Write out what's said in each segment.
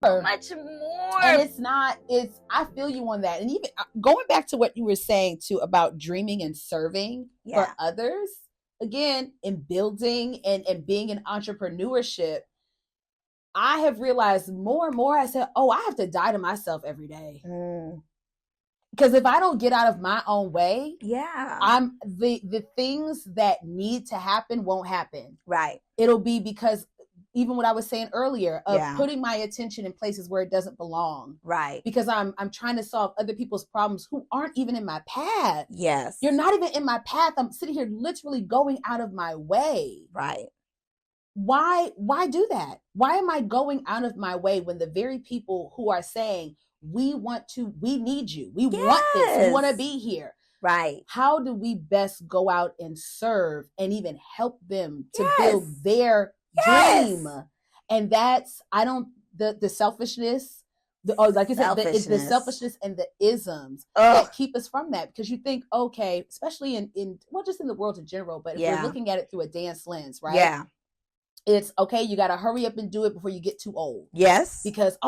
So much more. And I feel you on that. And even going back to what you were saying too about dreaming and serving for others, again, in building and being in entrepreneurship, I have realized more and more, I said, oh, I have to die to myself every day. Because if I don't get out of my own way, I'm the things that need to happen won't happen. Right. It'll be because even what I was saying earlier of putting my attention in places where it doesn't belong. Right. Because I'm trying to solve other people's problems who aren't even in my path. Yes. You're not even in my path. I'm sitting here literally going out of my way. Right. Why do that? Why am I going out of my way when the very people who are saying, we need you, we want this, we want to be here. Right. How do we best go out and serve and even help them to build their dream? And that's, the selfishness, like you said, the selfishness and the isms that keep us from that. Because you think, okay, especially in well, just in the world in general, but if we're looking at it through a dance lens, right? Yeah. It's okay, you got to hurry up and do it before you get too old. Yes. Because,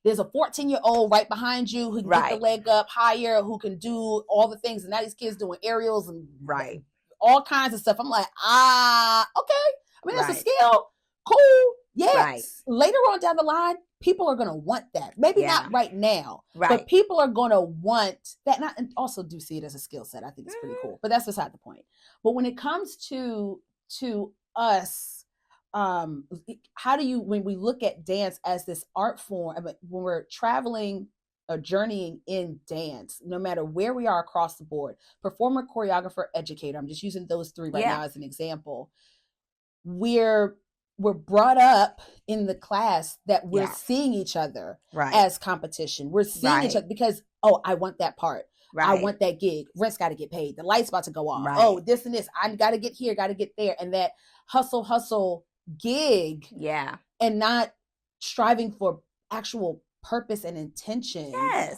there's a 14-year-old right behiin you who can get the leg up higher, who can do all the things. And now these kids doing aerials and all kinds of stuff. I'm like, okay. I mean, that's a skill. Cool. Yes. Right. Later on down the line, people are going to want that. Maybe not right now, but people are going to want that. And also do see it as a skill set. I think it's pretty cool, but that's beside the point. But when it comes to us, how do you, when we look at dance as this art form, when we're traveling or journeying in dance, no matter where we are across the board, performer, choreographer, educator, I'm just using those three right now as an example. We're brought up in the class that we're seeing each other as competition. We're seeing each other because, I want that part. I want that gig. Rent's got to get paid. The light's about to go off. Oh, this and this. I got to get here, got to get there. And that hustle gig. Yeah. And not striving for actual purpose and intention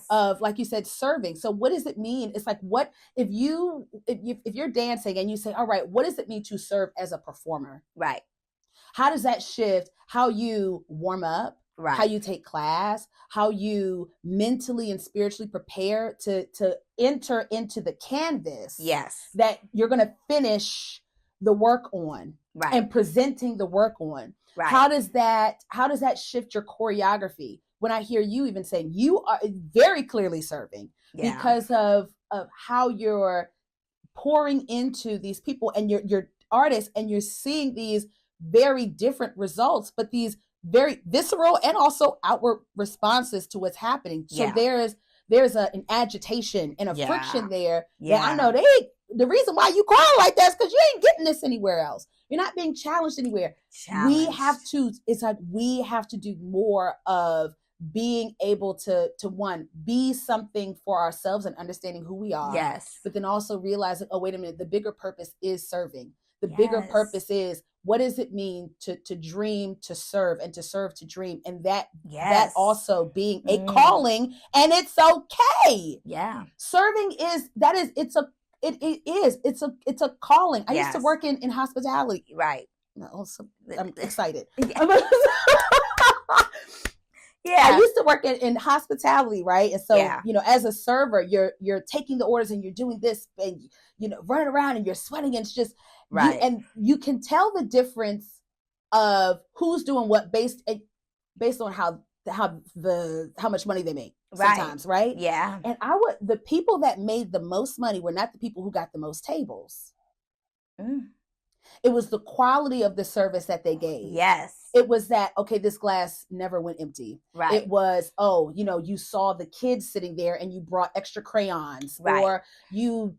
of, like you said, serving. So what does it mean? It's like, what if you're dancing and you say, all right, what does it mean to serve as a performer? Right. How does that shift how you warm up? Right. How you take class, how you mentally and spiritually prepare to enter into the canvas that you're going to finish the work on and presenting the work on. Right. How does that shift your choreography? When I hear you even saying you are very clearly serving because of how you're pouring into these people and you're artists and you're seeing these very different results, but these very visceral and also outward responses to what's happening. So there's an agitation and a friction there that I know the reason why you cry like that is because you ain't getting this anywhere else. You're not being challenged anywhere. We have to do more of being able to one, be something for ourselves and understanding who we are. Yes. But then also realizing, oh, wait a minute, the bigger purpose is serving. The bigger purpose is, what does it mean to dream, to serve, and to serve to dream? And that also being a calling, and it's okay. Yeah. Serving it's a calling. I used to work in hospitality. Right. I'm excited. I used to work in hospitality, right? And so, as a server, you're taking the orders and you're doing this and, running around and you're sweating and it's just, and you can tell the difference of who's doing what based on how much money they make sometimes, right? Yeah. And the people that made the most money were not the people who got the most tables. It was the quality of the service that they gave. Yes. It was that, okay, this glass never went empty. Right. It was, you saw the kids sitting there and you brought extra crayons or you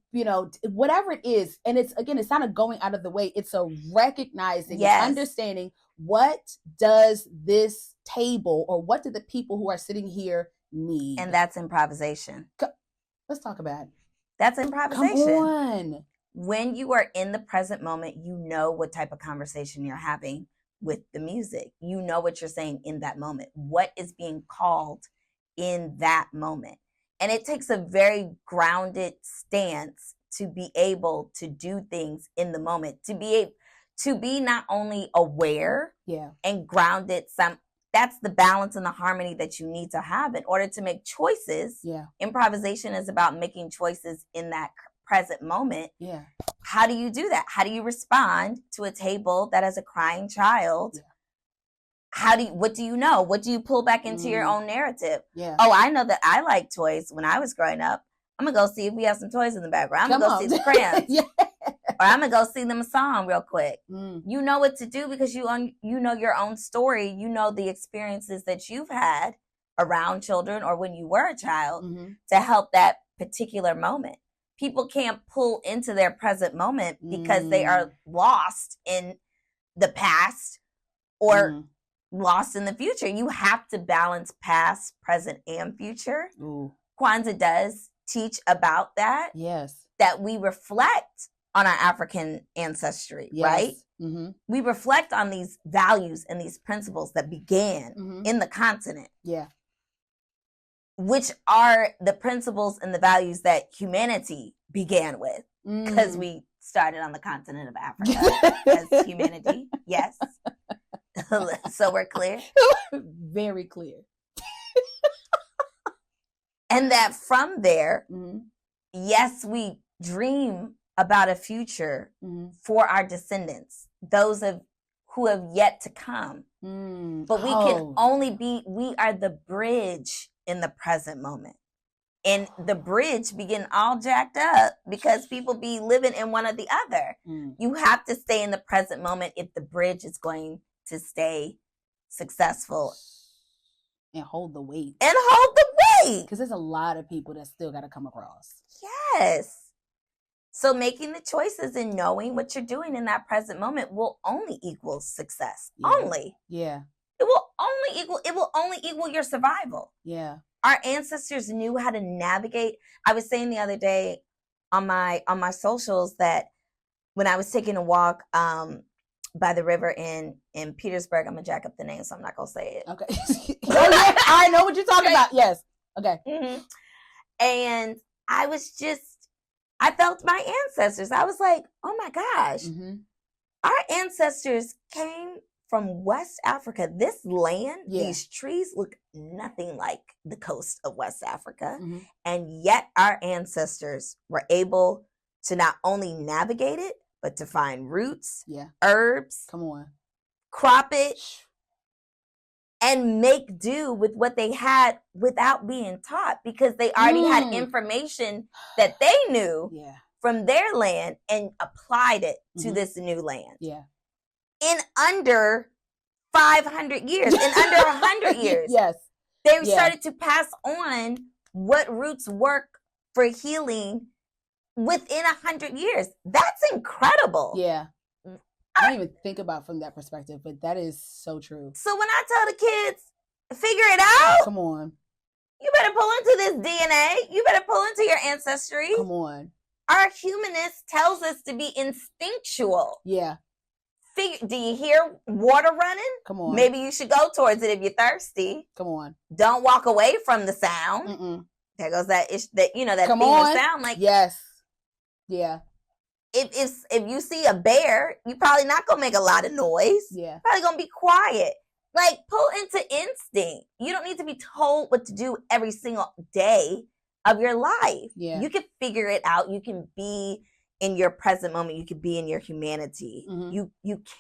whatever it is. And it's not a going out of the way. It's a recognizing and understanding, what does this table or what do the people who are sitting here need? And that's improvisation. Let's talk about it. That's improvisation. Come on. When you are in the present moment, you know what type of conversation you're having with the music. You know what you're saying in that moment. What is being called in that moment. And it takes a very grounded stance to be able to do things in the moment, to be not only aware and grounded that's the balance and the harmony that you need to have in order to make choices. Yeah. Improvisation is about making choices in that present moment. Yeah. How do you do that? How do you respond to a table that has a crying child? Yeah. What do you know? What do you pull back into your own narrative? Yeah. Oh, I know that I like toys when I was growing up. I'm going to go see if we have some toys in the background. I'm going to go see the crayons. Yeah. Or I'm going to go sing them a song real quick. You know what to do because you know your own story. You know the experiences that you've had around children or when you were a child to help that particular moment. People can't pull into their present moment because they are lost in the past or lost in the future. You have to balance past, present, and future. Kwanzaa does teach about that. Yes. That we reflect on our African ancestry, right? We reflect on these values and these principles that began in the continent. Yeah. Which are the principles and the values that humanity began with. Because we started on the continent of Africa as humanity. Yes. So we're clear? Very clear. And that from there, yes, we dream about a future for our descendants, those who have yet to come. But we can we are the bridge in the present moment. And the bridge be getting all jacked up because people be living in one or the other. You have to stay in the present moment if the bridge is going to stay successful. And hold the weight. Because there's a lot of people that still got to come across. Yes. So making the choices and knowing what you're doing in that present moment will only equal success. Yeah. Only. Yeah. It will only equal your survival. Yeah. Our ancestors knew how to navigate. I was saying the other day on my socials that when I was taking a walk by the river in Petersburg, I'm gonna jack up the name, so I'm not gonna say it. Okay. Oh, yeah, I know what you're talking about. Yes. Okay. And I felt my ancestors. I was like, oh my gosh, our ancestors came from West Africa. This land, these trees look nothing like the coast of West Africa. And yet our ancestors were able to not only navigate it, but to find roots, herbs, crop it, and make do with what they had without being taught because they already had information that they knew from their land and applied it to this new land. Yeah. In under 500 years, in under 100 years. Yes. They started to pass on what roots work for healing within 100 years. That's incredible. Yeah. I don't even think about from that perspective, but that is so true. So when I tell the kids, figure it out. Come on. You better pull into this DNA. You better pull into your ancestry. Come on. Our humanist tells us to be instinctual. Yeah. Do you hear water running? Come on. Maybe you should go towards it if you're thirsty. Come on. Don't walk away from the sound. There goes that feeling sound. Like yes. Yeah. If you see a bear, you're probably not gonna make a lot of noise. Yeah. Probably gonna be quiet. Like pull into instinct. You don't need to be told what to do every single day of your life. Yeah. You can figure it out. You can be in your present moment. You can be in your humanity. You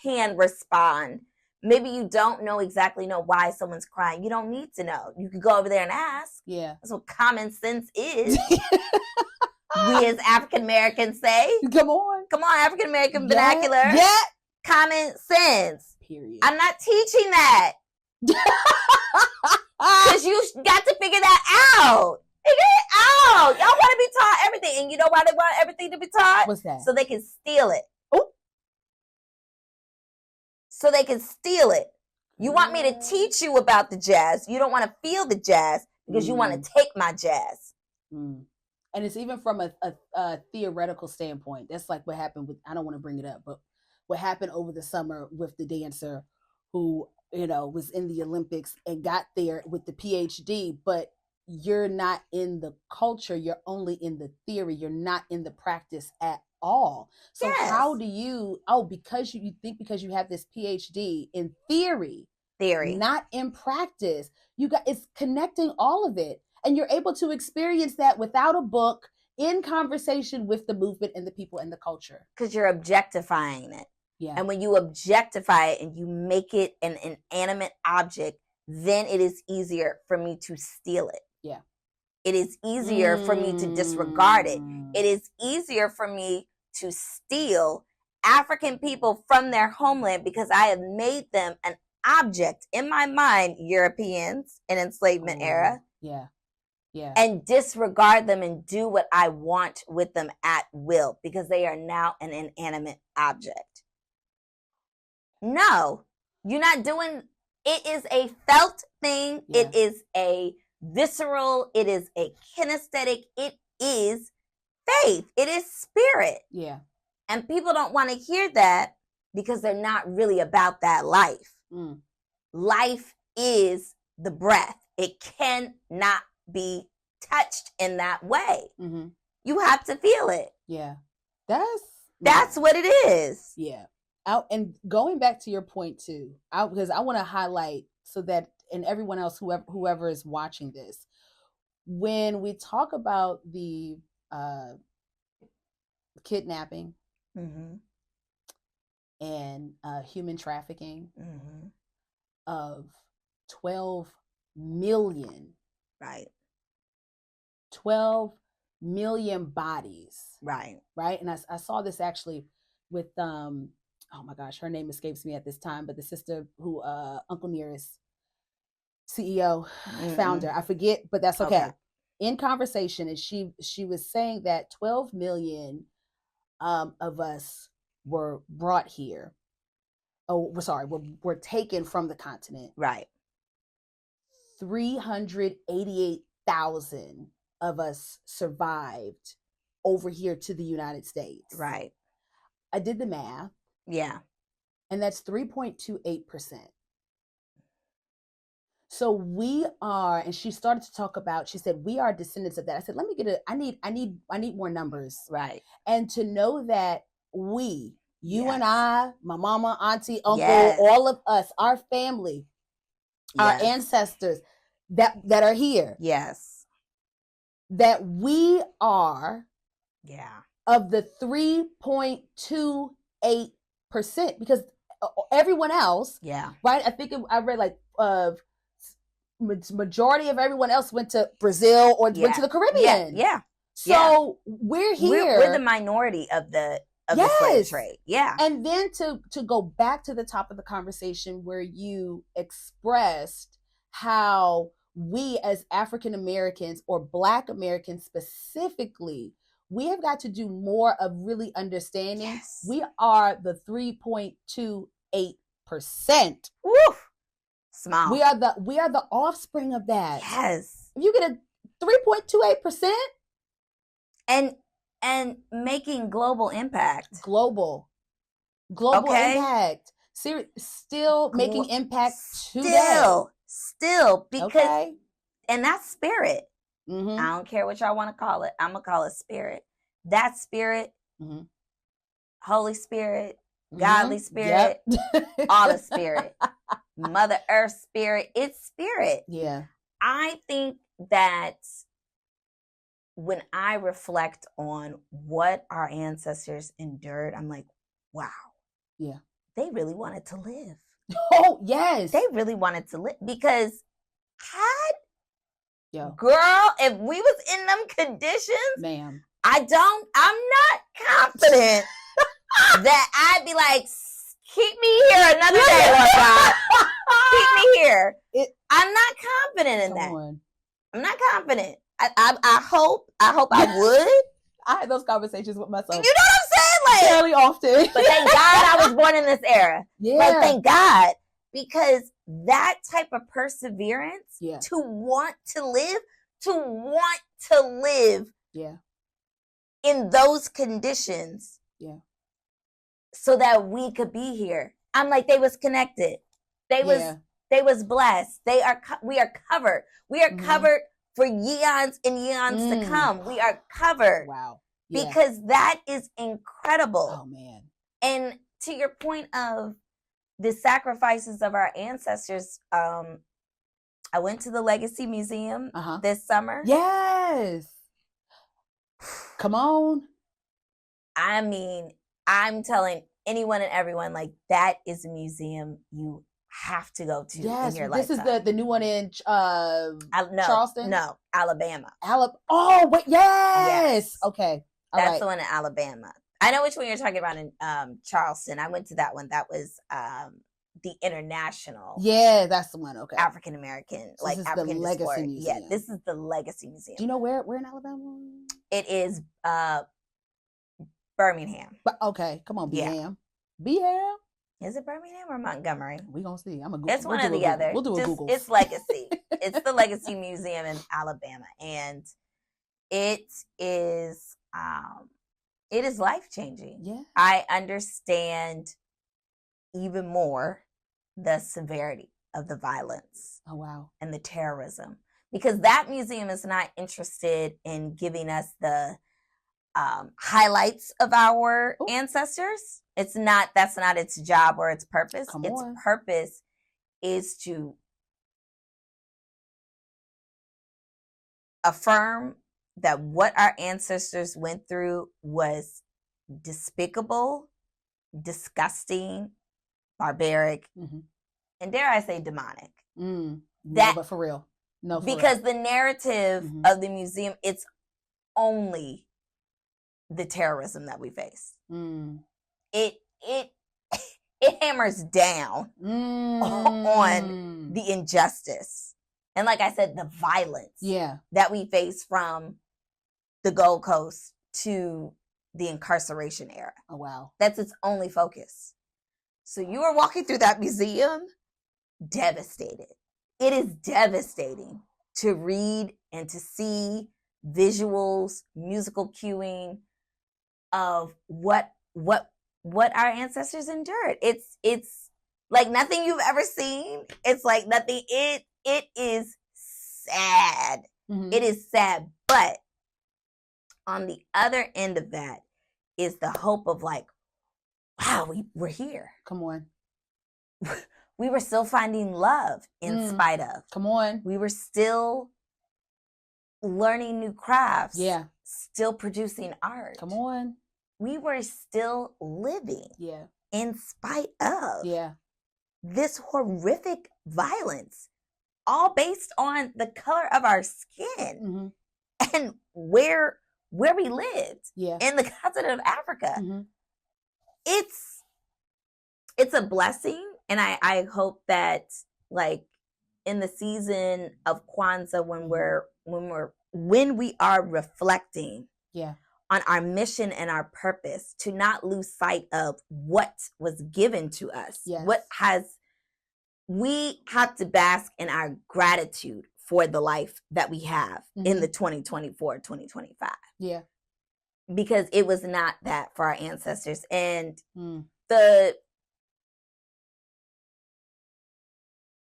can respond. Maybe you don't exactly know why someone's crying. You don't need to know. You could go over there and ask. Yeah. That's what common sense is. We as African Americans say. Come on, African American vernacular. Yeah. Common sense. Period. I'm not teaching that. Because you got to figure that out. Figure it out. Y'all want to be taught everything. And you know why they want everything to be taught? What's that? So they can steal it. Oh. So they can steal it. You want me to teach you about the jazz. You don't want to feel the jazz because you want to take my jazz. And it's even from a theoretical standpoint. That's like what happened with, I don't want to bring it up, but what happened over the summer with the dancer who, was in the Olympics and got there with the PhD, but you're not in the culture. You're only in the theory. You're not in the practice at all. So how do you, because you think because you have this PhD in theory, theory, not in practice. It's connecting all of it, and you're able to experience that without a book, in conversation with the movement and the people and the culture, because you're objectifying it. Yeah. And when you objectify it and you make it an inanimate object, then it is easier for me to steal it. Yeah. It is easier for me to disregard it. It is easier for me to steal African people from their homeland because I have made them an object in my mind, Europeans in enslavement era. Yeah. Yeah. And disregard them and do what I want with them at will because they are now an inanimate object. No, you're not doing, it is a felt thing. Yeah. It is a visceral, it is a kinesthetic, it is faith, it is spirit. Yeah. And people don't want to hear that because they're not really about that life. Life is the breath. It cannot be touched in that way. You have to feel it. Yeah. That's what it is. Yeah. And going back to your point too, because I want to highlight so that, and everyone else, whoever is watching this, when we talk about the kidnapping and human trafficking of 12 million, right? 12 million bodies, right? And I saw this actually with oh my gosh, her name escapes me at this time, but the sister who Uncle Nearest CEO founder, I forget, but that's okay. In conversation, and she was saying that 12 million of us were brought here. Oh, sorry, were taken from the continent. Right. 388,000 of us survived over here to the United States. Right. I did the math. Yeah. And that's 3.28%. So we are, and she started to talk about, she said, we are descendants of that. I said, let me get I need more numbers. Right. And to know that you and I, my mama, auntie, uncle, all of us, our family, our ancestors that are here. Yes. That we are of the 3.28%, because everyone else, right? I think I read like majority of everyone else went to Brazil or went to the Caribbean. So we're here. We're the minority of the slave trade. Yeah. And then to go back to the top of the conversation where you expressed how we as African Americans or Black Americans specifically, we have got to do more of really understanding. We are the 3.28%. Woof. Small. We are the offspring of that. Yes. If you get a 3.28% and making global impact. Global impact. Still making impact today. Still, because and that's spirit. I don't care what y'all want to call it. I'm gonna call it spirit. That spirit, Holy Spirit, Godly Spirit, all the spirit, Mother Earth spirit. It's spirit. Yeah. I think that when I reflect on what our ancestors endured, I'm like, wow. Yeah. They really wanted to live. Oh, yes. They really wanted to live because girl, if we was in them conditions, ma'am, I'm not confident that I'd be like, keep me here another day, Lord God. Keep me here. I'm not confident in that. I'm not confident. I hope I would. I had those conversations with myself. You know what I'm saying? Like, fairly often. But thank God I was born in this era. Yeah. Like, thank God. Because that type of perseverance to want to live in those conditions so that we could be here. I'm like, they was connected. They was blessed. We are covered. We are covered for yeons and yeons to come. We are covered. Wow. Because that is incredible. Oh man. And to your point of the sacrifices of our ancestors. I went to the Legacy Museum this summer. Yes. Come on. I mean, I'm telling anyone and everyone, like, that is a museum you have to go to in your lifetime. This is the new one in Charleston? No, Alabama. Oh, wait, yes. Okay. That's the one in Alabama. I know which one you're talking about in Charleston. I went to that one. That was the international. Yeah, that's the one. Okay. African American, so like African Legacy Museum. Yeah, this is the Legacy Museum. Do you know where in Alabama? It is Birmingham. But okay, come on, Birmingham. Birmingham. Is it Birmingham or Montgomery? We're gonna see. It's one or the other. We'll do a Google. It's Legacy. It's the Legacy Museum in Alabama, and it is life-changing. Yeah. I understand even more the severity of the violence. Oh, wow. And the terrorism, because that museum is not interested in giving us the highlights of our ancestors. That's not its job or its purpose. Its purpose is to affirm that what our ancestors went through was despicable, disgusting, barbaric, and dare I say demonic. No, but for real. No, because the narrative of the museum, it's only the terrorism that we face. It hammers down on the injustice. And like I said, the violence that we face from the Gold Coast to the incarceration era. Oh, wow. That's its only focus. So you are walking through that museum devastated. It is devastating to read and to see visuals, musical cueing of what our ancestors endured. It's like nothing you've ever seen. It's like nothing. It is sad. It is sad. But on the other end of that is the hope of like, wow, we're here. Come on. We were still finding love in spite of. Come on. We were still learning new crafts. Yeah. Still producing art. Come on. We were still living. Yeah. In spite of. Yeah. This horrific violence, all based on the color of our skin and where we lived in the continent of Africa. It's a blessing, and I hope that, like, in the season of Kwanzaa, when we are reflecting on our mission and our purpose, to not lose sight of what was given to us. We have to bask in our gratitude for the life that we have in the 2024, 2025. Yeah. Because it was not that for our ancestors. And the